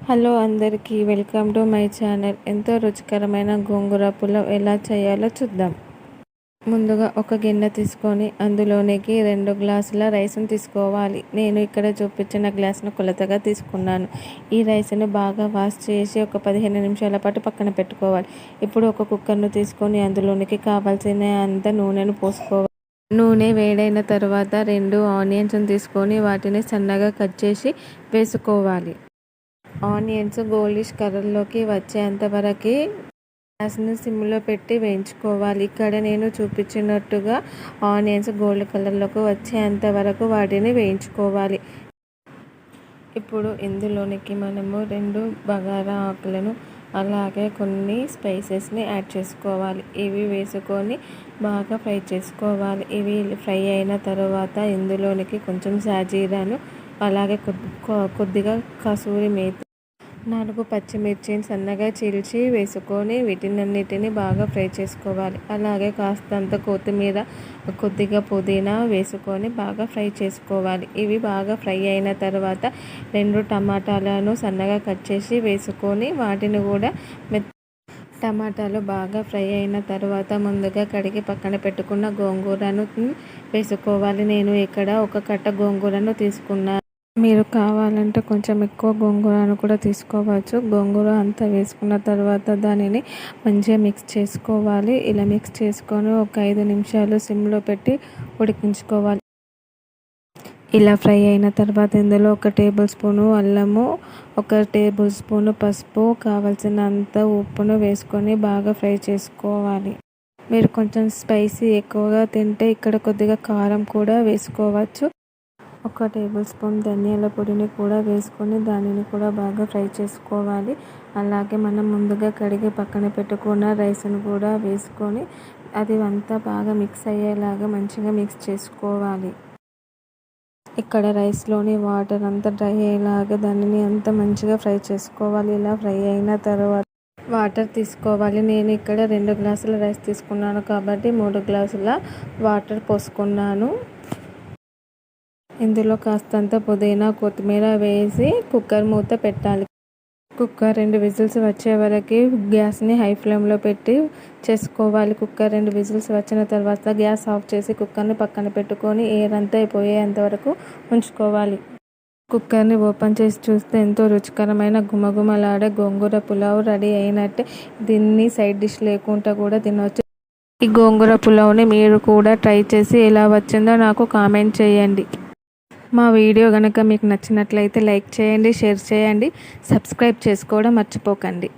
Hello అందరికీ welcome to my channel. ఎంతో రుచికరమైన గోంగూర పులావ్ ఎలా చేయాలో చూద్దాం. ముందుగా ఒక గిన్నె తీసుకొని అందులోనికి 2 గ్లాసుల రైస్ను తీసుకోవాలి. నేను ఇక్కడ చూపించిన గ్లాసును కొలతగా తీసుకున్నాను. ఈ రైస్ను బాగా వాష్ చేసి ఒక 15 నిమిషాల పాటు పక్కన పెట్టుకోవాలి. ఇప్పుడు ఒక కుక్కర్ను తీసుకొని అందులోనికి కావాల్సినంత నూనెను పోసుకోవాలి. నూనె వేడైన తర్వాత 2 ఆనియన్స్ను తీసుకొని వాటిని సన్నగా కట్ చేసి వేసుకోవాలి. ఆనియన్స్ గోల్డిష్ కలర్లోకి వచ్చేంత వరకు గ్యాస్ని సిమ్లో పెట్టి వేయించుకోవాలి. ఇక్కడ నేను చూపించినట్టుగా ఆనియన్స్ గోల్డ్ కలర్లోకి వచ్చేంత వరకు వాటిని వేయించుకోవాలి. ఇప్పుడు ఇందులోనికి మనము 2 బగారా ఆకులను అలాగే కొన్ని స్పైసెస్ని యాడ్ చేసుకోవాలి. ఇవి వేసుకొని బాగా ఫ్రై చేసుకోవాలి. ఇవి ఫ్రై అయిన తర్వాత ఇందులోనికి కొంచెం సాజీరాను అలాగే కొద్దిగా కసూరి మేతి 4 పచ్చిమిర్చిని సన్నగా చీల్చి వేసుకొని వీటినన్నిటిని బాగా ఫ్రై చేసుకోవాలి. అలాగే కాస్తంత కొత్తిమీర కొద్దిగా పుదీనా వేసుకొని బాగా ఫ్రై చేసుకోవాలి. ఇవి బాగా ఫ్రై అయిన తర్వాత 2 టమాటాలను సన్నగా కట్ చేసి వేసుకొని వాటిని కూడా టమాటాలు బాగా ఫ్రై అయిన తర్వాత ముందుగా కడిగి పక్కన పెట్టుకున్న గోంగూరను వేసుకోవాలి. నేను ఇక్కడ ఒక కట్ట గోంగూరను తీసుకున్నాను. మీరు కావాలంటే కొంచెం ఎక్కువ గోంగూరను కూడా తీసుకోవచ్చు. గోంగూర అంతా వేసుకున్న తర్వాత దానిని మంచిగా మిక్స్ చేసుకోవాలి. ఇలా మిక్స్ చేసుకొని ఒక 5 నిమిషాలు సిమ్లో పెట్టి ఉడికించుకోవాలి. ఇలా ఫ్రై అయిన తర్వాత ఇందులో 1 టేబుల్ స్పూను అల్లము, 1 టేబుల్ స్పూను పసుపు, కావలసినంత ఉప్పును వేసుకొని బాగా ఫ్రై చేసుకోవాలి. మీరు కొంచెం స్పైసీ ఎక్కువగా తింటే ఇక్కడ కొద్దిగా కారం కూడా వేసుకోవచ్చు. 1 టేబుల్ స్పూన్ ధనియాల పొడిని కూడా వేసుకొని దానిని కూడా బాగా ఫ్రై చేసుకోవాలి. అలాగే మనం ముందుగా కడిగి పక్కన పెట్టుకున్న రైస్ను కూడా వేసుకొని అది అంతా బాగా మిక్స్ అయ్యేలాగా మంచిగా మిక్స్ చేసుకోవాలి. ఇక్కడ రైస్లోని వాటర్ అంతా డ్రై అయ్యేలాగా దానిని అంతా మంచిగా ఫ్రై చేసుకోవాలి. ఇలా ఫ్రై అయిన తర్వాత వాటర్ తీసుకోవాలి. నేను ఇక్కడ 2 గ్లాసుల రైస్ తీసుకున్నాను కాబట్టి 3 గ్లాసుల వాటర్ పోసుకున్నాను. ఇందులో కాస్తంత పుదీనా కొత్తిమీర వేసి కుక్కర్ మూత పెట్టాలి. కుక్కర్ 2 విజిల్స్ వచ్చే వరకు గ్యాస్ని హై ఫ్లేమ్లో పెట్టి చేసుకోవాలి. కుక్కర్ 2 విజిల్స్ వచ్చిన తర్వాత గ్యాస్ ఆఫ్ చేసి కుక్కర్ని పక్కన పెట్టుకొని ఎయిర్ అంతా అయిపోయేంత వరకు ఉంచుకోవాలి. కుక్కర్ని ఓపెన్ చేసి చూస్తే ఎంతో రుచికరమైన గుమగుమలాడే గోంగూర పులావ్ రెడీ అయినట్టే. దీన్ని సైడ్ డిష్ లేకుండా కూడా తినవచ్చు. ఈ గోంగూర పులావ్ని మీరు కూడా ట్రై చేసి ఎలా వచ్చిందో నాకు కామెంట్ చేయండి. మా వీడియో కనుక మీకు నచ్చినట్లయితే లైక్ చేయండి, షేర్ చేయండి, సబ్స్క్రైబ్ చేసుకోవడం మర్చిపోకండి.